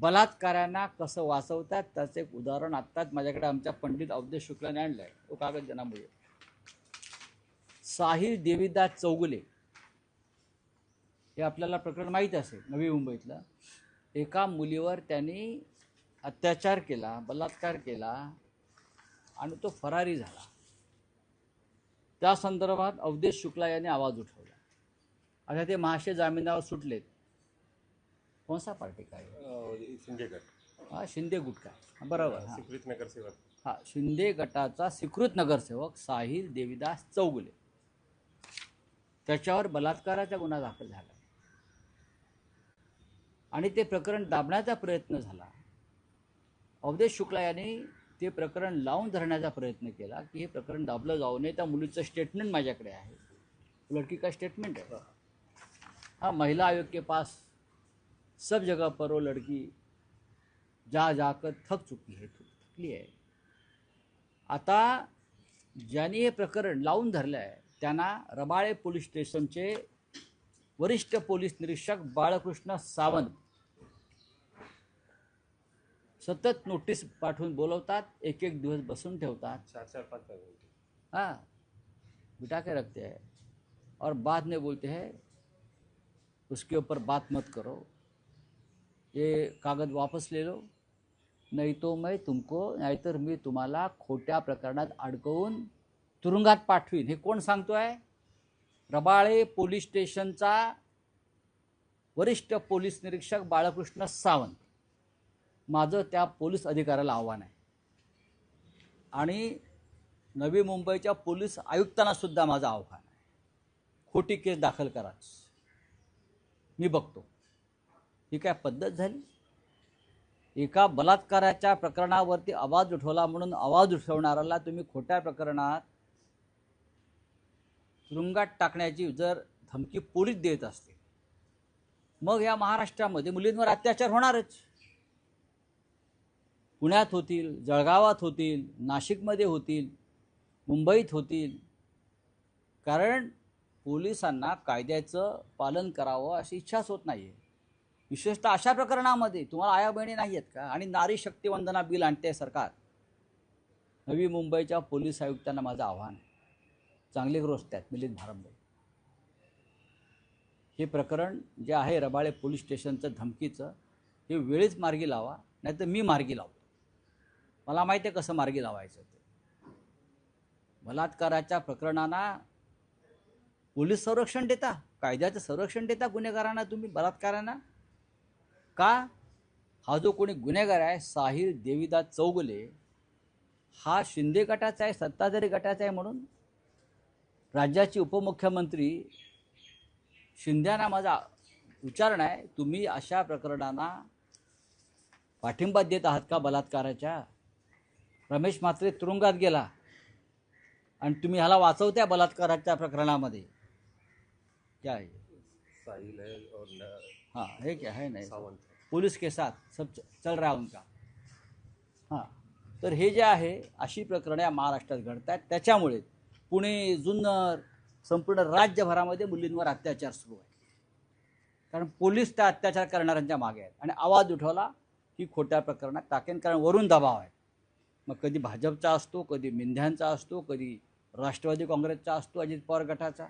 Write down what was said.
बलात्काऱ्यांना कसं वाचवतात त्याचं एक उदाहरण आत्ताच माझ्याकडे आमच्या पंडित अवधेश शुक्लाने आणलं आहे. तो कागद जनामुळे साहिल देवीदास चौगुले हे आपल्याला प्रकरण माहीत असेल. नवी मुंबईतलं एका मुलीवर त्यांनी अत्याचार केला, बलात्कार केला आणि तो फरारी झाला. त्या संदर्भात अवधेश शुक्ला यांनी आवाज उठवला. आता ते महाशय जामिनावर सुटलेत. कोणसा पार्टी काय? शिंदे गट. हा, शिंदे गुट काय, बरोबर. स्वीकृत नगरसेवक. हा, शिंदे गटाचा स्वीकृत नगरसेवक साहिल देवीदास चौगुले, त्याच्यावर बलात्काराचा गुन्हा दाखल झाला आणि ते प्रकरण दाबण्याचा प्रयत्न झाला. अवधेश शुक्ला यांनी ते प्रकरण लावून धरण्याचा प्रयत्न केला की हे प्रकरण दाबलं जाऊ नये. त्या मुलीचं स्टेटमेंट माझ्याकडे आहे. लड़की का स्टेटमेंट है. हाँ, महिला आयोग के पास सब जगह पर वो लड़की जा जाकर थक चुकी है, थकली आहे. आता ज्यांनी हे प्रकरण लावून धरलं आहे त्यांना रबाळे पोलीस स्टेशनचे वरिष्ठ पोलीस निरीक्षक बाळकृष्ण सावंत सतत नोटीस पाठवून बोलवतात, एक एक दिवस बसून ठेवतात. 4-5 हाँ, बिठा के रखते हैं और बाद में बोलते हैं उसके ऊपर बात मत करो, ये कागद वापस ले लो, नहीं तो मैं तुमको, नाहीतर मी तुम्हाला खोट्या प्रकरणात अडकवून तुरुंगात पाठवीन. हे कोण सांगतोय? रबाळे पोलीस स्टेशनचा वरिष्ठ पोलीस निरीक्षक बाळकृष्ण सावंत. माझं त्या पोलीस अधिकाऱ्याला आव्हान आहे आणि नवी मुंबईच्या पोलीस आयुक्तांना सुद्धा माझं आव्हान आहे. खोटी केस दाखल कराच, मी बघतो. ही काय पद्धत झाली? एका बलात्काराच्या प्रकरणावरती आवाज उठवला म्हणून आवाज उठवणाऱ्याला तुम्ही खोट्या प्रकरणात तुरुंगात टाकण्याची जर धमकी पोलीस देत असते, मग या महाराष्ट्रामध्ये मुलींवर अत्याचार होणारच. पुण्यात होतील, जळगावात होतील, नाशिकमध्ये होतील, मुंबईत होतील. कारण पोलिसांना कायद्याचं पालन करावं अशी इच्छाच होत नाही आहे. विशेषतः अशा प्रकरणामध्ये. तुम्हाला आया बहिणी नाही आहेत का? आणि नारी शक्ती वंदना बिल आणते सरकार. नवी मुंबईच्या पोलीस आयुक्तांना माझं आव्हान आहे, चांगले ग्रोस्त आहेत मिलिंद भारंबे. हे प्रकरण जे आहे रबाळे पोलीस स्टेशनचं धमकीचं, हे वेळीच मार्गी लावा, नाहीतर मी मार्गी लावतो. मला माहिती आहे कसं मार्गी लावायचं ते. बलात्काराच्या प्रकरणांना पोलीस संरक्षण देता, कायद्याचं संरक्षण देता गुन्हेगारांना तुम्ही, बलात्कारांना का? हा जो कोणी गुन्हेगार आहे साहिल देवीदास चौगुले, हा शिंदे गटाचा आहे, सत्ताधारी गटाचा आहे. म्हणून राज्याचे उपमुख्यमंत्री शिंद्यांना माझा विचारणा आहे, तुम्ही अशा प्रकरणांना पाठिंबा देत आहात का? बलात्काराच्या रमेश म्हात्रे तुरुंगात गेला आणि तुम्ही ह्याला वाचवत्या बलात्काराच्या प्रकरणामध्ये. क्या है? साहिल है और हाँ, है क्या है? नहीं, सावंत पुलिस के साथ सब चल रहा है उनका. हां, तर हे जे आहे अशी प्रकरणे महाराष्ट्रात घडत आहेत. त्याच्यामुळे पुणे, जुन्नर, संपूर्ण राज्यभरामध्ये मुलींवर अत्याचार सुरू आहे. कारण पोलीस त्या अत्याचार करणाऱ्यांच्या मागे आहेत आणि आवाज उठवला की खोट्या प्रकरणात टाकेन. कारण वरून दबाव आहे. मग कधी भाजपचा असतो, कधी मिंध्यांचा असतो, कधी राष्ट्रवादी काँग्रेसचा असतो, अजित पवार गटाचा.